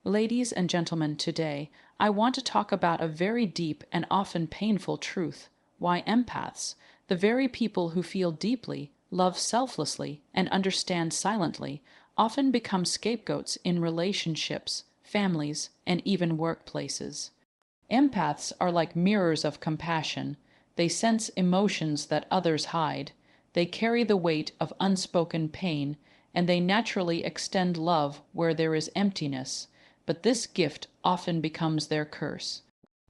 Ladies and gentlemen, today I want to talk about a very deep and often painful truth: why empaths, the very people who feel deeply, love selflessly, and understand silently, often become scapegoats in relationships, families, and even workplaces. Empaths are like mirrors of compassion. They sense emotions that others hide. They carry the weight of unspoken pain, and they naturally extend love where there is emptiness. But this gift often becomes their curse.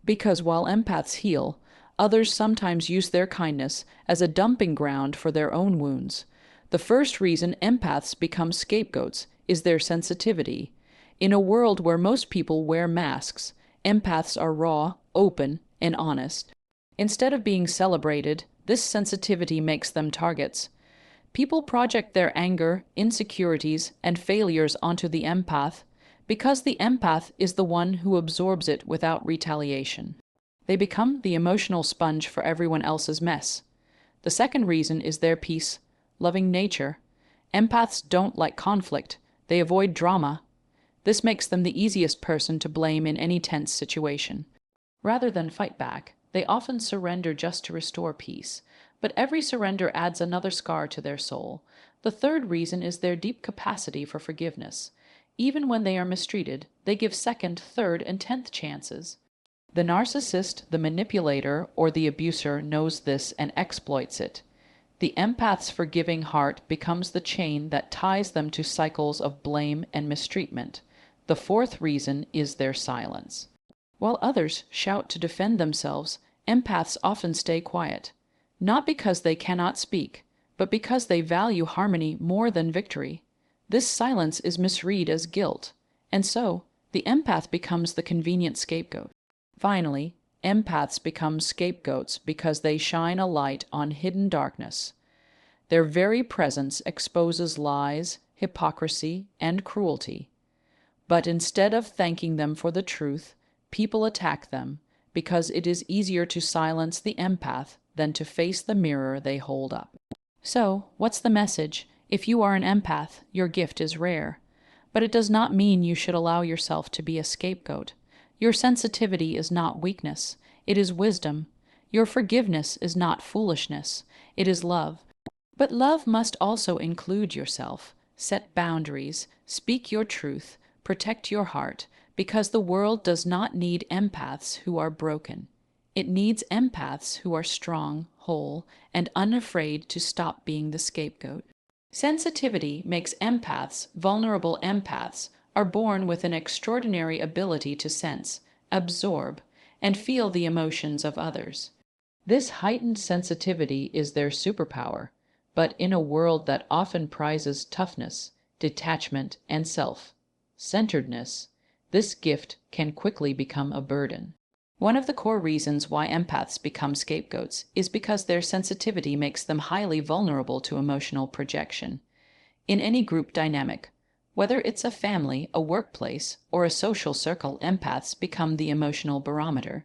Because while empaths heal, others sometimes use their kindness as a dumping ground for their own wounds. The first reason empaths become scapegoats is their sensitivity. In a world where most people wear masks, empaths are raw, open, and honest. Instead of being celebrated, this sensitivity makes them targets. People project their anger, insecurities, and failures onto the empath because the empath is the one who absorbs it without retaliation. They become the emotional sponge for everyone else's mess. The second reason is their peace-loving nature. Empaths don't like conflict. They avoid drama. This makes them the easiest person to blame in any tense situation. Rather than fight back, they often surrender just to restore peace. But every surrender adds another scar to their soul. The third reason is their deep capacity for forgiveness. Even when they are mistreated, they give second, third, and 10th chances. The narcissist, the manipulator, or the abuser knows this and exploits it. The empath's forgiving heart becomes the chain that ties them to cycles of blame and mistreatment. The fourth reason is their silence. While others shout to defend themselves, empaths often stay quiet. Not because they cannot speak, but because they value harmony more than victory. This silence is misread as guilt, and so the empath becomes the convenient scapegoat. Finally, empaths become scapegoats because they shine a light on hidden darkness. Their very presence exposes lies, hypocrisy, and cruelty. But instead of thanking them for the truth, people attack them because it is easier to silence the empath than to face the mirror they hold up. So, what's the message? If you are an empath, your gift is rare. But it does not mean you should allow yourself to be a scapegoat. Your sensitivity is not weakness, it is wisdom. Your forgiveness is not foolishness, it is love. But love must also include yourself. Set boundaries, speak your truth, protect your heart, because the world does not need empaths who are broken. It needs empaths who are strong, whole, and unafraid to stop being the scapegoat. Sensitivity makes empaths, vulnerable empaths, are born with an extraordinary ability to sense, absorb, and feel the emotions of others. This heightened sensitivity is their superpower, but in a world that often prizes toughness, detachment, and self-centeredness, this gift can quickly become a burden. One of the core reasons why empaths become scapegoats is because their sensitivity makes them highly vulnerable to emotional projection. In any group dynamic, whether it's a family, a workplace, or a social circle, empaths become the emotional barometer.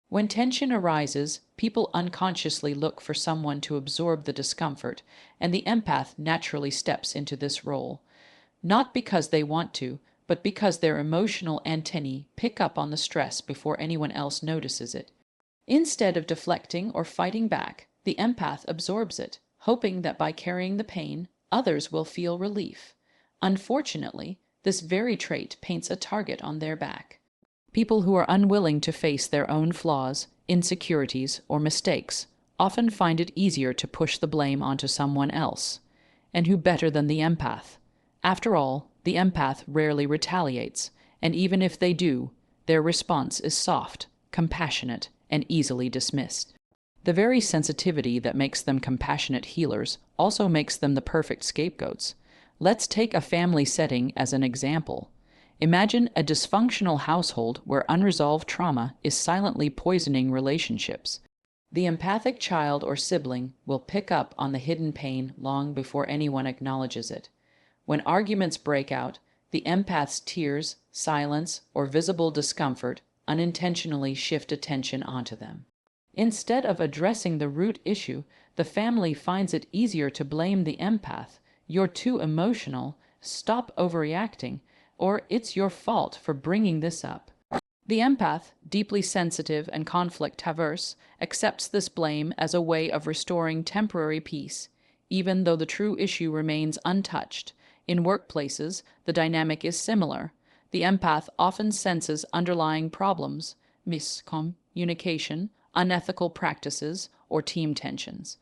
When tension arises, people unconsciously look for someone to absorb the discomfort, and the empath naturally steps into this role. Not because they want to, but because their emotional antennae pick up on the stress before anyone else notices it. Instead of deflecting or fighting back, the empath absorbs it, hoping that by carrying the pain, others will feel relief. Unfortunately, this very trait paints a target on their back. People who are unwilling to face their own flaws, insecurities, or mistakes often find it easier to push the blame onto someone else. And who better than the empath? After all, the empath rarely retaliates, and even if they do, their response is soft, compassionate, and easily dismissed. The very sensitivity that makes them compassionate healers also makes them the perfect scapegoats. Let's take a family setting as an example. Imagine a dysfunctional household where unresolved trauma is silently poisoning relationships. The empathic child or sibling will pick up on the hidden pain long before anyone acknowledges it. When arguments break out, the empath's tears, silence, or visible discomfort unintentionally shift attention onto them. Instead of addressing the root issue, the family finds it easier to blame the empath. You're too emotional, stop overreacting, or "it's your fault for bringing this up." The empath, deeply sensitive and conflict-averse, accepts this blame as a way of restoring temporary peace, even though the true issue remains untouched. In workplaces, the dynamic is similar. The empath often senses underlying problems, miscommunication, unethical practices, or team tensions.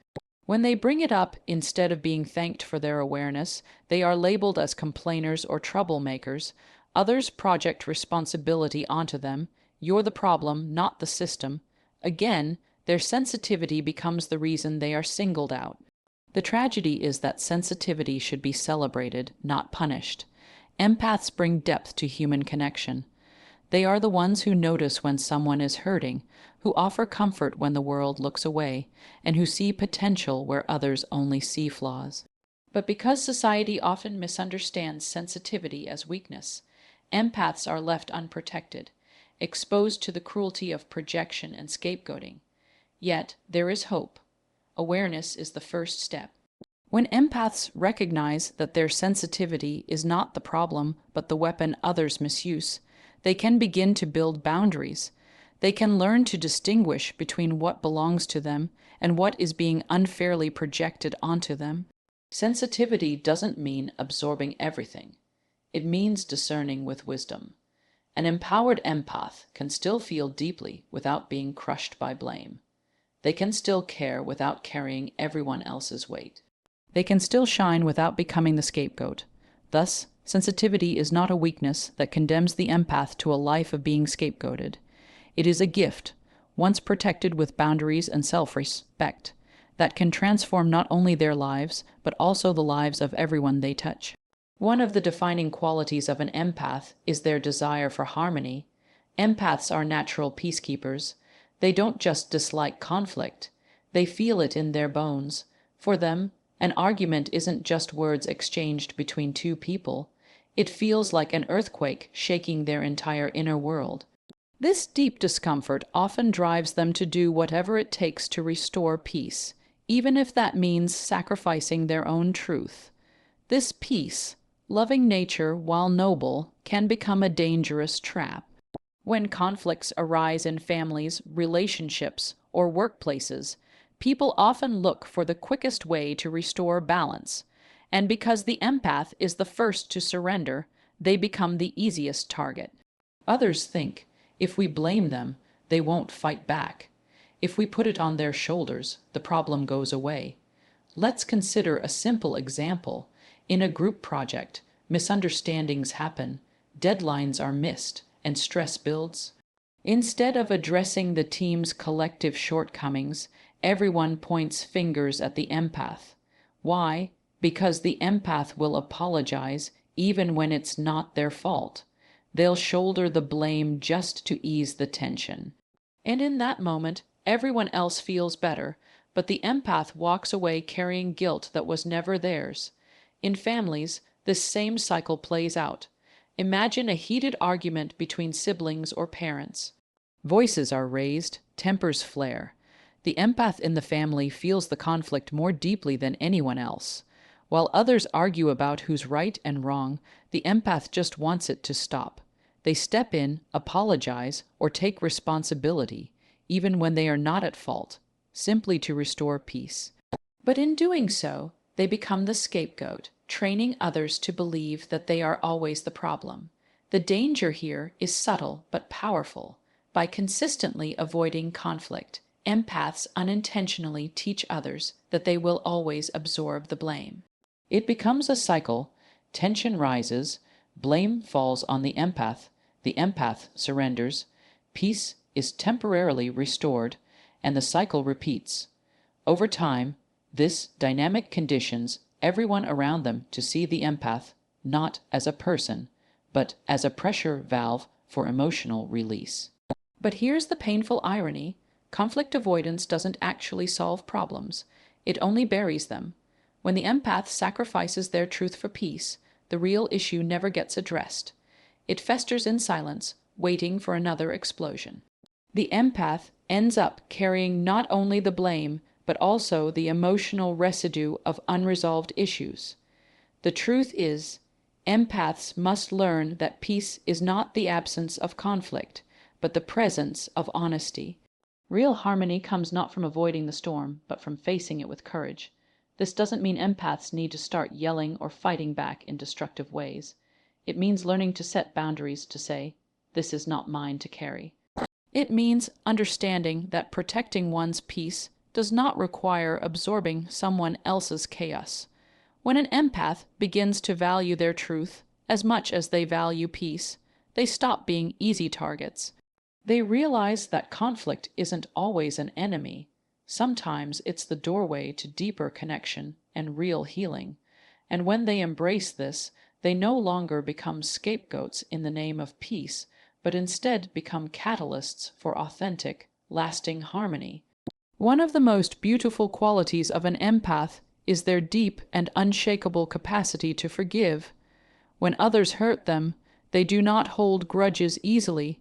When they bring it up, instead of being thanked for their awareness, they are labeled as complainers or troublemakers. Others project responsibility onto them. "You're the problem, not the system." Again, their sensitivity becomes the reason they are singled out. The tragedy is that sensitivity should be celebrated, not punished. Empaths bring depth to human connection. They are the ones who notice when someone is hurting, who offer comfort when the world looks away, and who see potential where others only see flaws. But because society often misunderstands sensitivity as weakness, empaths are left unprotected, exposed to the cruelty of projection and scapegoating. Yet there is hope. Awareness is the first step. When empaths recognize that their sensitivity is not the problem, but the weapon others misuse, they can begin to build boundaries. They can learn to distinguish between what belongs to them and what is being unfairly projected onto them. Sensitivity doesn't mean absorbing everything. It means discerning with wisdom. An empowered empath can still feel deeply without being crushed by blame. They can still care without carrying everyone else's weight. They can still shine without becoming the scapegoat. Thus, sensitivity is not a weakness that condemns the empath to a life of being scapegoated. It is a gift, once protected with boundaries and self-respect, that can transform not only their lives, but also the lives of everyone they touch. One of the defining qualities of an empath is their desire for harmony. Empaths are natural peacekeepers. They don't just dislike conflict. They feel it in their bones. For them, an argument isn't just words exchanged between two people. It feels like an earthquake shaking their entire inner world. This deep discomfort often drives them to do whatever it takes to restore peace, even if that means sacrificing their own truth. This peace, loving nature while noble, can become a dangerous trap. When conflicts arise in families, relationships, or workplaces, people often look for the quickest way to restore balance. And because the empath is the first to surrender, they become the easiest target. Others think, if we blame them, they won't fight back. If we put it on their shoulders, the problem goes away. Let's consider a simple example. In a group project, misunderstandings happen, deadlines are missed, and stress builds. Instead of addressing the team's collective shortcomings, everyone points fingers at the empath. Why? Because the empath will apologize even when it's not their fault. They'll shoulder the blame just to ease the tension. And in that moment, everyone else feels better, but the empath walks away carrying guilt that was never theirs. In families, this same cycle plays out. Imagine a heated argument between siblings or parents. Voices are raised, tempers flare. The empath in the family feels the conflict more deeply than anyone else. While others argue about who's right and wrong, the empath just wants it to stop. They step in, apologize, or take responsibility, even when they are not at fault, simply to restore peace. But in doing so, they become the scapegoat, training others to believe that they are always the problem. The danger here is subtle but powerful. By consistently avoiding conflict, empaths unintentionally teach others that they will always absorb the blame. It becomes a cycle. Tension rises, blame falls on the empath surrenders, peace is temporarily restored, and the cycle repeats. Over time, this dynamic conditions everyone around them to see the empath not as a person, but as a pressure valve for emotional release. But here's the painful irony. Conflict avoidance doesn't actually solve problems. It only buries them. When the empath sacrifices their truth for peace, the real issue never gets addressed. It festers in silence, waiting for another explosion. The empath ends up carrying not only the blame, but also the emotional residue of unresolved issues. The truth is, Empaths must learn that peace is not the absence of conflict, but the presence of honesty. Real harmony comes not from avoiding the storm, but from facing it with courage. This doesn't mean empaths need to start yelling or fighting back in destructive ways. It means learning to set boundaries to say, "This is not mine to carry." It means understanding that protecting one's peace does not require absorbing someone else's chaos. When an empath begins to value their truth as much as they value peace, they stop being easy targets. They realize that conflict isn't always an enemy. Sometimes it's the doorway to deeper connection and real healing. And when they embrace this, they no longer become scapegoats in the name of peace, but instead become catalysts for authentic, lasting harmony. One of the most beautiful qualities of an empath is their deep and unshakable capacity to forgive. When others hurt them, they do not hold grudges easily.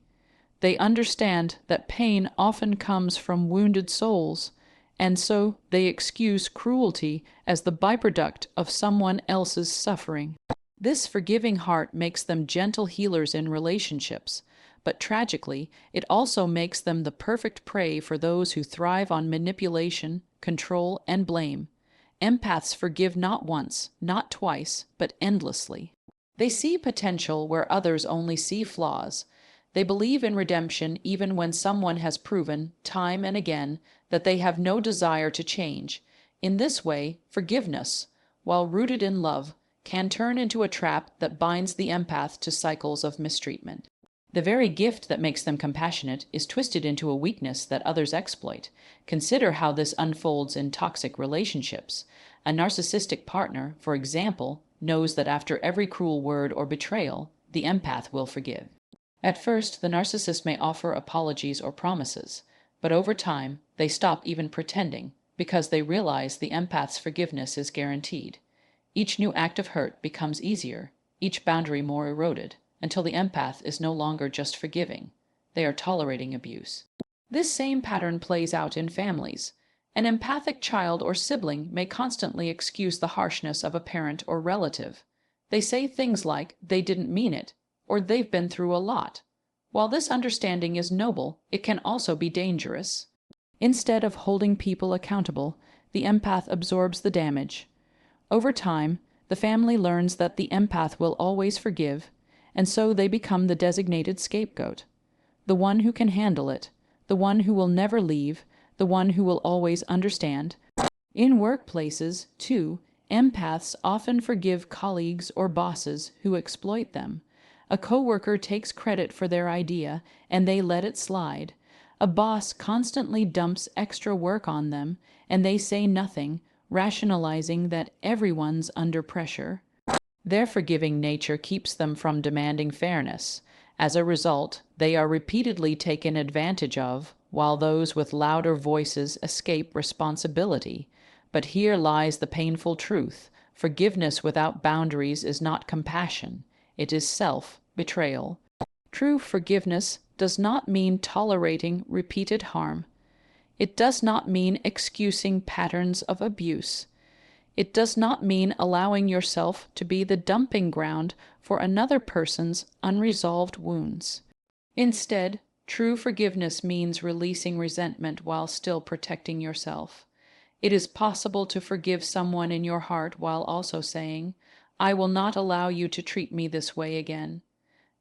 They understand that pain often comes from wounded souls, and so they excuse cruelty as the byproduct of someone else's suffering. This forgiving heart makes them gentle healers in relationships, but tragically, it also makes them the perfect prey for those who thrive on manipulation, control, and blame. Empaths forgive not once, not twice, but endlessly. They see potential where others only see flaws. They believe in redemption even when someone has proven, time and again, that they have no desire to change. In this way, forgiveness, while rooted in love, can turn into a trap that binds the empath to cycles of mistreatment. The very gift that makes them compassionate is twisted into a weakness that others exploit. Consider how this unfolds in toxic relationships. A narcissistic partner, for example, knows that after every cruel word or betrayal, the empath will forgive. At first, the narcissist may offer apologies or promises, but over time, they stop even pretending because they realize the empath's forgiveness is guaranteed. Each new act of hurt becomes easier, each boundary more eroded, until the empath is no longer just forgiving. They are tolerating abuse. This same pattern plays out in families. An empathic child or sibling may constantly excuse the harshness of a parent or relative. They say things like, "they didn't mean it," or "they've been through a lot." While this understanding is noble, it can also be dangerous. Instead of holding people accountable, the empath absorbs the damage. Over time, the family learns that the empath will always forgive, and so they become the designated scapegoat, the one who can handle it, the one who will never leave, the one who will always understand. In workplaces, too, empaths often forgive colleagues or bosses who exploit them. A coworker takes credit for their idea, and they let it slide. A boss constantly dumps extra work on them, and they say nothing, rationalizing that everyone's under pressure. Their forgiving nature keeps them from demanding fairness. As a result, they are repeatedly taken advantage of, while those with louder voices escape responsibility. But here lies the painful truth. Forgiveness without boundaries is not compassion. It is self-betrayal. True forgiveness does not mean tolerating repeated harm. It does not mean excusing patterns of abuse. It does not mean allowing yourself to be the dumping ground for another person's unresolved wounds. Instead, true forgiveness means releasing resentment while still protecting yourself. It is possible to forgive someone in your heart while also saying, "I will not allow you to treat me this way again."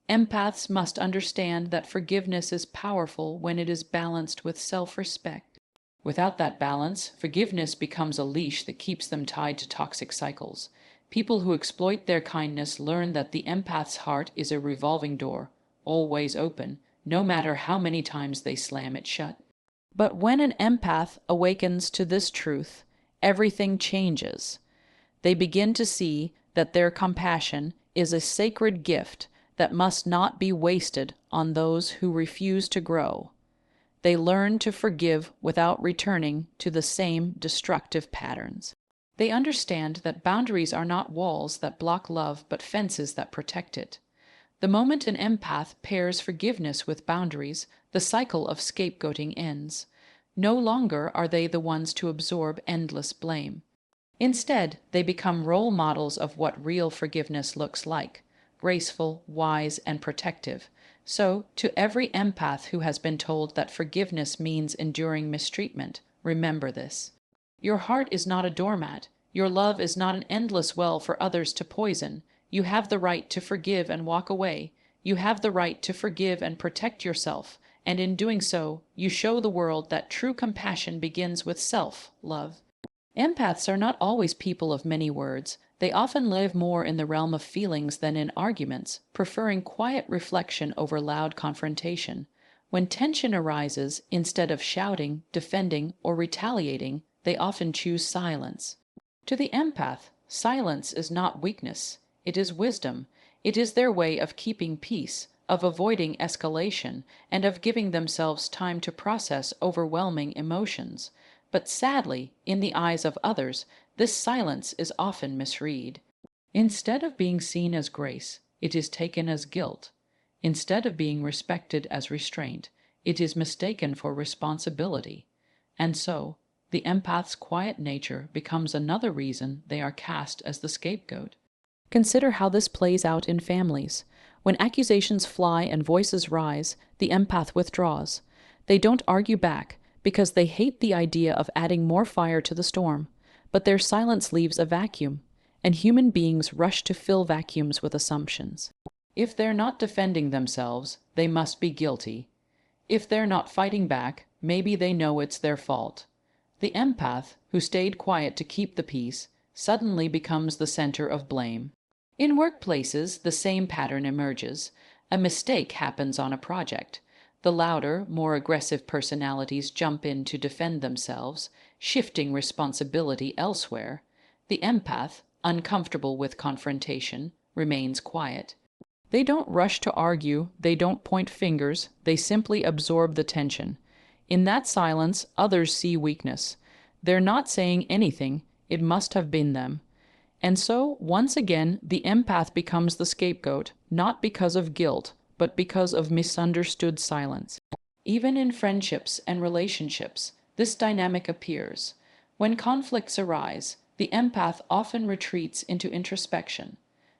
Empaths must understand that forgiveness is powerful when it is balanced with self-respect. Without that balance, forgiveness becomes a leash that keeps them tied to toxic cycles. People who exploit their kindness learn that the empath's heart is a revolving door, always open, no matter how many times they slam it shut. But when an empath awakens to this truth, everything changes. They begin to see that their compassion is a sacred gift that must not be wasted on those who refuse to grow. They learn to forgive without returning to the same destructive patterns. They understand that boundaries are not walls that block love, but fences that protect it. The moment an empath pairs forgiveness with boundaries, the cycle of scapegoating ends. No longer are they the ones to absorb endless blame. Instead, they become role models of what real forgiveness looks like: graceful, wise, and protective. So, to every empath who has been told that forgiveness means enduring mistreatment, remember this. Your heart is not a doormat. Your love is not an endless well for others to poison. You have the right to forgive and walk away. You have the right to forgive and protect yourself. And in doing so, you show the world that true compassion begins with self-love. Empaths are not always people of many words. They often live more in the realm of feelings than in arguments, preferring quiet reflection over loud confrontation. When tension arises, instead of shouting, defending, or retaliating, they often choose silence. To the empath, silence is not weakness. It is wisdom. It is their way of keeping peace, of avoiding escalation, and of giving themselves time to process overwhelming emotions. But sadly, in the eyes of others, this silence is often misread. Instead of being seen as grace, it is taken as guilt. Instead of being respected as restraint, it is mistaken for responsibility. And so, the empath's quiet nature becomes another reason they are cast as the scapegoat. Consider how this plays out in families. When accusations fly and voices rise, the empath withdraws. They don't argue back, because they hate the idea of adding more fire to the storm, but their silence leaves a vacuum, and human beings rush to fill vacuums with assumptions. If they're not defending themselves, they must be guilty. If they're not fighting back, maybe they know it's their fault. The empath, who stayed quiet to keep the peace, suddenly becomes the center of blame. In workplaces, the same pattern emerges. A mistake happens on a project. The louder, more aggressive personalities jump in to defend themselves, shifting responsibility elsewhere. The empath, uncomfortable with confrontation, remains quiet. They don't rush to argue, they don't point fingers, they simply absorb the tension. In that silence, others see weakness. They're not saying anything, it must have been them. And so, once again, the empath becomes the scapegoat, not because of guilt, but because of misunderstood silence. Even in friendships and relationships, this dynamic appears. When conflicts arise, the empath often retreats into introspection.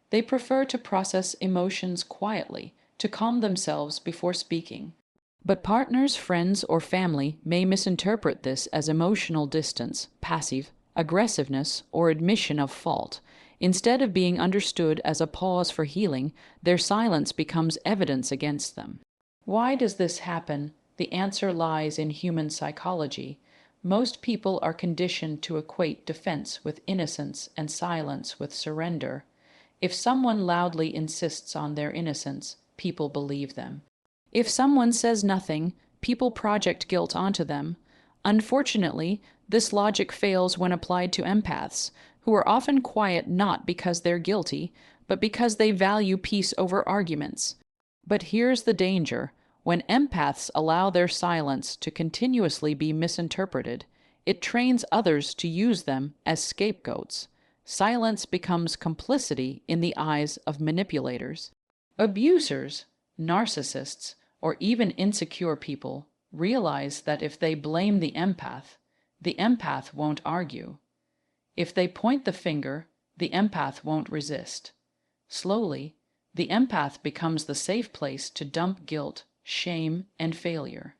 They prefer to process emotions quietly, to calm themselves before speaking. But partners, friends, or family may misinterpret this as emotional distance, passive aggressiveness, or admission of fault. Instead of being understood as a pause for healing, their silence becomes evidence against them. Why does this happen? The answer lies in human psychology. Most people are conditioned to equate defense with innocence and silence with surrender. If someone loudly insists on their innocence, people believe them. If someone says nothing, people project guilt onto them. Unfortunately, this logic fails when applied to empaths, who are often quiet not because they're guilty, but because they value peace over arguments. But here's the danger. When empaths allow their silence to continuously be misinterpreted, it trains others to use them as scapegoats. Silence becomes complicity in the eyes of manipulators. Abusers, narcissists, or even insecure people realize that if they blame the empath won't argue. If they point the finger, the empath won't resist. Slowly, the empath becomes the safe place to dump guilt, shame, and failure.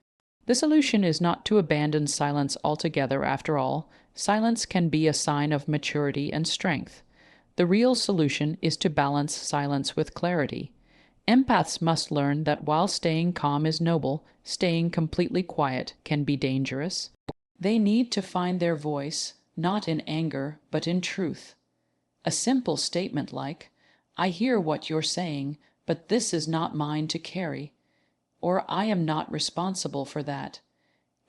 The solution is not to abandon silence altogether after all. Silence can be a sign of maturity and strength. The real solution is to balance silence with clarity. Empaths must learn that while staying calm is noble, staying completely quiet can be dangerous. They need to find their voice, not in anger, but in truth. A simple statement like, "I hear what you're saying, but this is not mine to carry," or "I am not responsible for that,"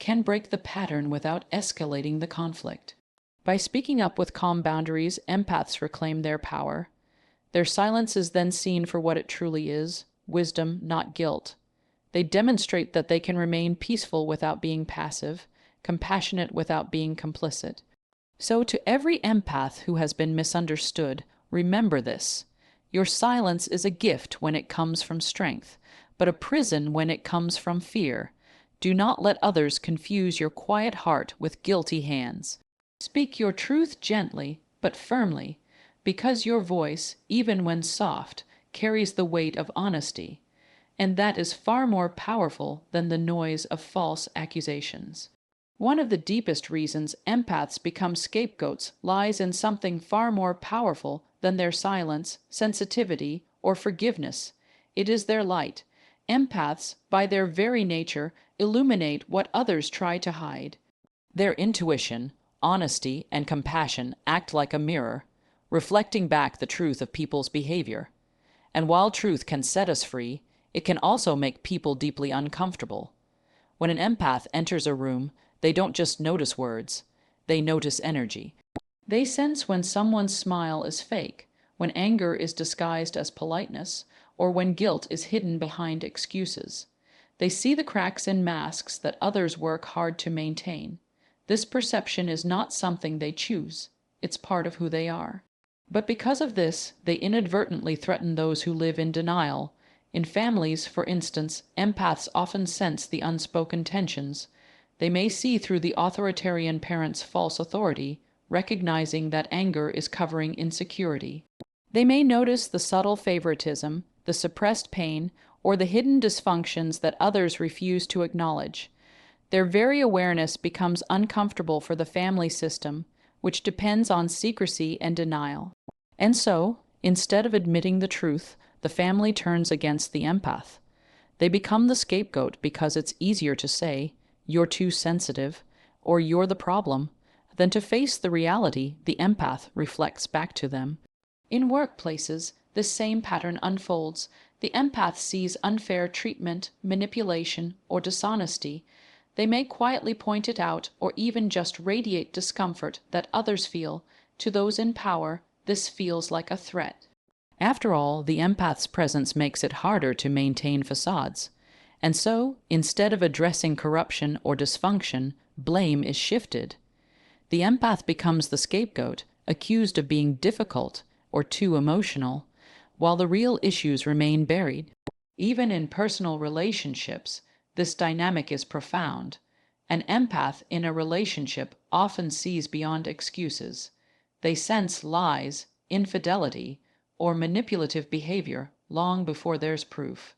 can break the pattern without escalating the conflict. By speaking up with calm boundaries, empaths reclaim their power. Their silence is then seen for what it truly is: wisdom, not guilt. They demonstrate that they can remain peaceful without being passive, compassionate without being complicit. So to every empath who has been misunderstood, remember this. Your silence is a gift when it comes from strength, but a prison when it comes from fear. Do not let others confuse your quiet heart with guilty hands. Speak your truth gently but firmly, because your voice, even when soft, carries the weight of honesty, and that is far more powerful than the noise of false accusations. One of the deepest reasons empaths become scapegoats lies in something far more powerful than their silence, sensitivity, or forgiveness. It is their light. Empaths, by their very nature, illuminate what others try to hide. Their intuition, honesty, and compassion act like a mirror, reflecting back the truth of people's behavior. And while truth can set us free, it can also make people deeply uncomfortable. When an empath enters a room, they don't just notice words, they notice energy. They sense when someone's smile is fake, when anger is disguised as politeness, or when guilt is hidden behind excuses. They see the cracks in masks that others work hard to maintain. This perception is not something they choose, it's part of who they are. But because of this, they inadvertently threaten those who live in denial. In families, for instance, empaths often sense the unspoken tensions. They may see through the authoritarian parent's false authority, recognizing that anger is covering insecurity. They may notice the subtle favoritism, the suppressed pain, or the hidden dysfunctions that others refuse to acknowledge. Their very awareness becomes uncomfortable for the family system, which depends on secrecy and denial. And so, instead of admitting the truth, the family turns against the empath. They become the scapegoat because it's easier to say, "You're too sensitive," or "You're the problem," than to face the reality the empath reflects back to them. In workplaces, this same pattern unfolds. The empath sees unfair treatment, manipulation, or dishonesty. They may quietly point it out or even just radiate discomfort that others feel. To those in power, this feels like a threat. After all, the empath's presence makes it harder to maintain facades. And so, instead of addressing corruption or dysfunction, blame is shifted. The empath becomes the scapegoat, accused of being difficult or too emotional, while the real issues remain buried. Even in personal relationships, this dynamic is profound. An empath in a relationship often sees beyond excuses. They sense lies, infidelity, or manipulative behavior long before there's proof.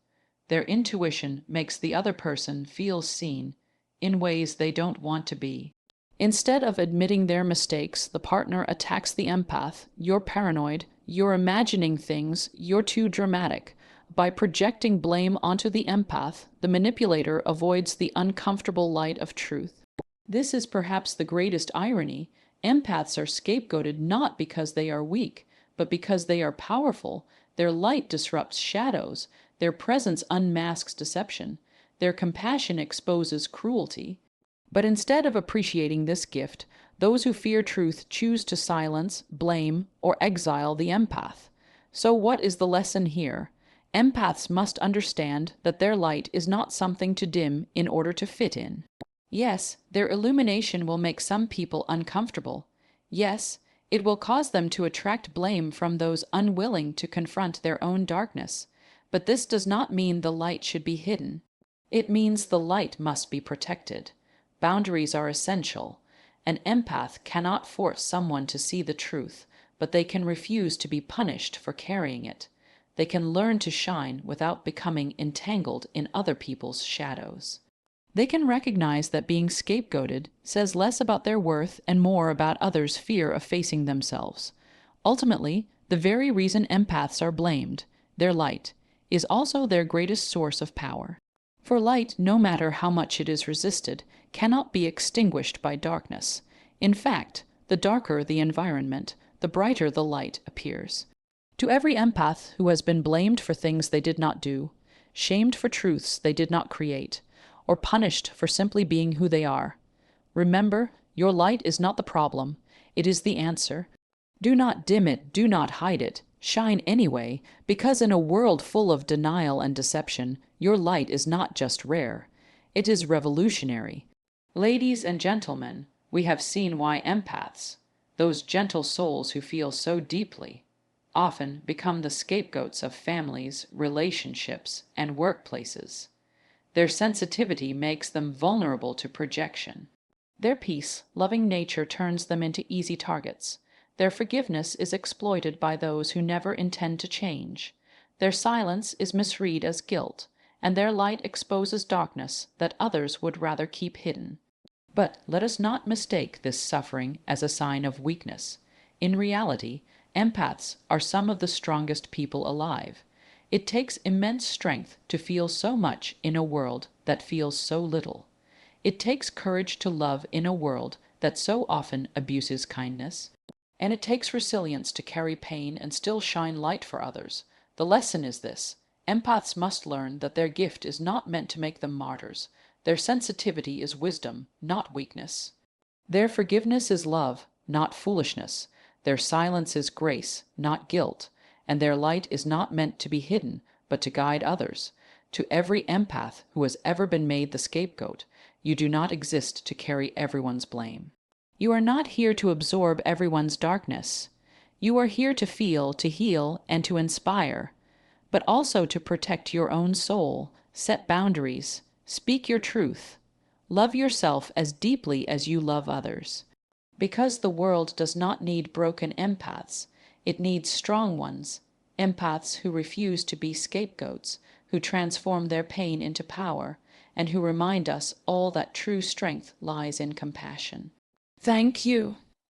Their intuition makes the other person feel seen in ways they don't want to be. Instead of admitting their mistakes, the partner attacks the empath. "You're paranoid, you're imagining things, you're too dramatic." By projecting blame onto the empath, the manipulator avoids the uncomfortable light of truth. This is perhaps the greatest irony. Empaths are scapegoated not because they are weak, but because they are powerful. Their light disrupts shadows. Their presence unmasks deception. Their compassion exposes cruelty. But instead of appreciating this gift, those who fear truth choose to silence, blame, or exile the empath. So what is the lesson here? Empaths must understand that their light is not something to dim in order to fit in. Yes, their illumination will make some people uncomfortable. Yes, it will cause them to attract blame from those unwilling to confront their own darkness. But this does not mean the light should be hidden. It means the light must be protected. Boundaries are essential. An empath cannot force someone to see the truth, but they can refuse to be punished for carrying it. They can learn to shine without becoming entangled in other people's shadows. They can recognize that being scapegoated says less about their worth and more about others' fear of facing themselves. Ultimately, the very reason empaths are blamed, their light, is also their greatest source of power. For light, no matter how much it is resisted, cannot be extinguished by darkness. In fact, the darker the environment, the brighter the light appears. To every empath who has been blamed for things they did not do, shamed for truths they did not create, or punished for simply being who they are, remember, your light is not the problem, it is the answer. Do not dim it, do not hide it, shine anyway, because in a world full of denial and deception, your light is not just rare, it is revolutionary. Ladies and gentlemen, we have seen why empaths, those gentle souls who feel so deeply, often become the scapegoats of families, relationships, and workplaces. Their sensitivity makes them vulnerable to projection. Their peace, loving nature turns them into easy targets. Their forgiveness is exploited by those who never intend to change. Their silence is misread as guilt, and their light exposes darkness that others would rather keep hidden. But let us not mistake this suffering as a sign of weakness. In reality, empaths are some of the strongest people alive. It takes immense strength to feel so much in a world that feels so little. It takes courage to love in a world that so often abuses kindness. And it takes resilience to carry pain and still shine light for others. The lesson is this: empaths must learn that their gift is not meant to make them martyrs. Their sensitivity is wisdom, not weakness. Their forgiveness is love, not foolishness. Their silence is grace, not guilt. And their light is not meant to be hidden, but to guide others. To every empath who has ever been made the scapegoat, you do not exist to carry everyone's blame. You are not here to absorb everyone's darkness. You are here to feel, to heal, and to inspire, but also to protect your own soul, set boundaries, speak your truth. Love yourself as deeply as you love others. Because the world does not need broken empaths, it needs strong ones, empaths who refuse to be scapegoats, who transform their pain into power, and who remind us all that true strength lies in compassion. Thank you.